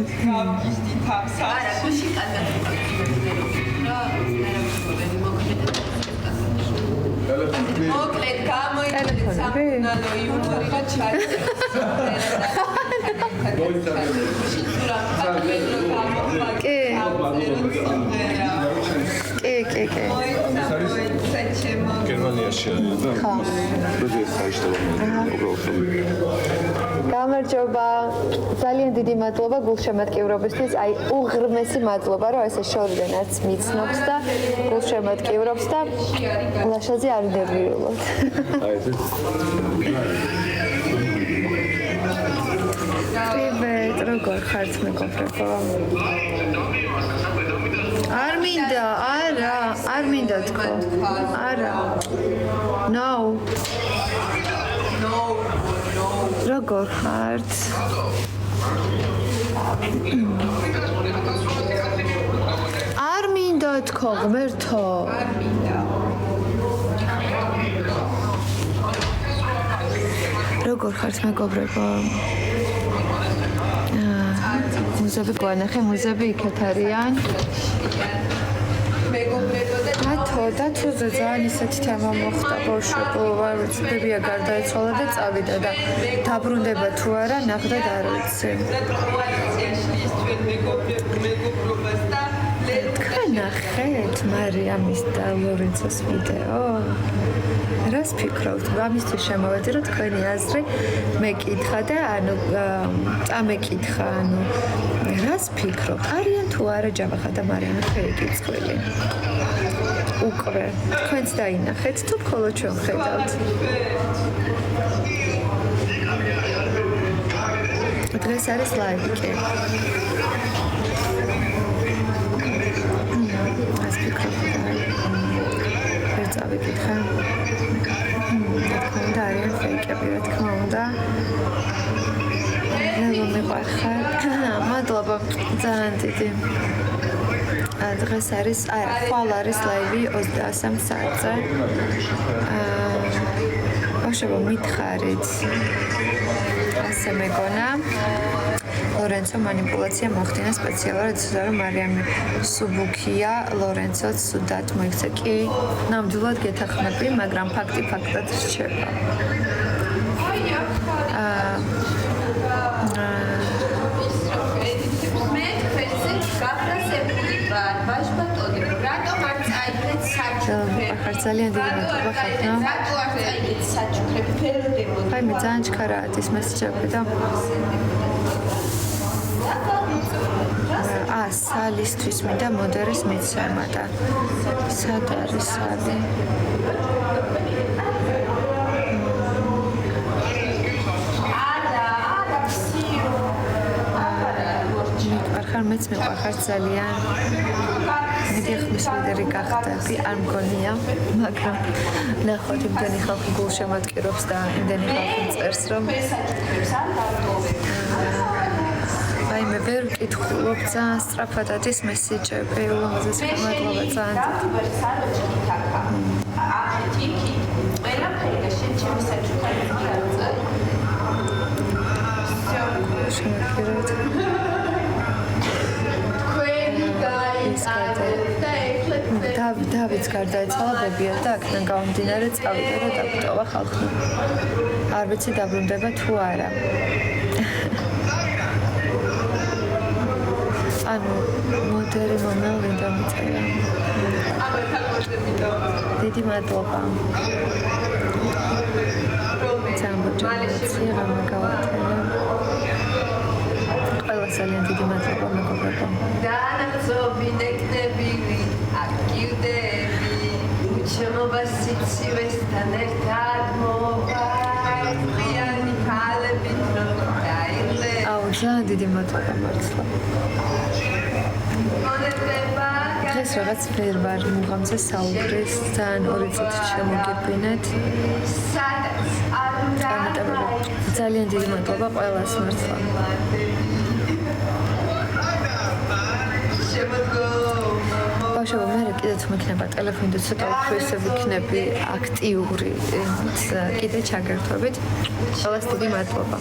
გავგიჟდით ამ სახლში. მოკლედ გამოიწვიეთ სამკურნალო იურტი და გერმანიაში არის და როდესაც საერთოდ გამარჯობა. ძალიან დიდი მადლობა გულშემატკივრობისთვის. აი უღრმესი მადლობა, რომ ესე შორიდან არც მიცნობს და გულშემატკივრობს და ლაშაზე არ დევიულობთ. Привет, როგორ ხართ მეგობრებო? არ მინდა თქო. არა. No. როგორ ხართ? არ მინდა თქო, ღმერთო. არ მინდა. როგორ ხართ მეგობრებო? მუზები გვანახე, მუზები იქეთ არიან. და თუზე ძალიან ისეთი თემა მოხდა ბავშვებო, არ ვიცი, დებია გარდაეცვალა და წავიდა და დაბრუნდება თუ არა, ნახდად არ ვიცი. თქვენ ნახეთ მარიამის და ლორენცოს ვიდეო? რას ფიქრობთ? ამისთვის შემოვედი, რომ თქვენი აზრი მეკითხა და წამეკითხა, რას ფიქრობთ? არიან თუ არა ჯავახა და მარიამი ფეიკიცხვილი? უკვე თქვენც დაინახეთ თუ მხოლოდ ჩვენ ხედავთ? დღეს არის ლაივი კი. რას ფიქრობთ? ვერ წავიკითხე. და არიან ფეიკები, რა თქმა უნდა. მე მიყვარხარ. მადლობა ძალიან დიდი. დღეს არის, ხვალ არის ლაივი 23 საათზე. ბავშვებო, მითხარით. ასე მეგონა. ლორენცო манипуляция მოხდინა სპეციალურად, რომ მარიამი სუბუქია, ლორენცოც სუდად მოიქცა. კი, ნამდვილად გეთახმები, მაგრამ ფაქტი ფაქტად რჩება. ძალიან დიდი მადლობა ხართ. აი მე ძალიან ჩქარაა ეს მესეჯები და სალისთვის მინდა მოდერის მიცემა და სად არის სალი? მეც მეყვარხარ ძალიან. მიდიხმის ლიდერი გახდები, არ მგონია, მაგრამ ნახოთ იმდენი ხალხი გულშემატკივრობს და იმდენი ხალხი წერს, რომ აი მე ვერ ვკითხულობ ძალიან სწრაფად ის მესეჯები, რომელზეც მადლობა ძალიან დიდი. ყველაფერი და შენ ჩემი საჩუქარი გიაწარ. შევაკიროთ. დავიც გარდაეცვალა დებია და აქედან გამომდინარე წავიდა და დაგტოვა ხალხმა. არ ვიცი დაბრუნდება თუ არა. ანუ მოდერი მომევლინდა მიწერა. დიდი მადლობა. ძალიან გამაგავათელა. ყველა ძალიან დიდი მადლობა მეგობრებო. დაანახები ნეკნები აკივდები უჩემობას სიცივესთან ერთად მოვაიყრიანი ქალებით რომ დაიღლე. ძალიან დიდი მადლობა მართლა. დღეს რაღაც ვერ ვარ მუღამზე საუბრის, ძალიან 2 წუთი შემოგიყვინეთ. ძალიან დიდი მადლობა ყველას მართლა. ბავშვებო, მე კიდე თუ მექნება ტელეფონი და ცოტა უფრო ისე ვიქნები აქტიური, კიდე ჩაგერთვებით. ყველას დიდი მადლობა.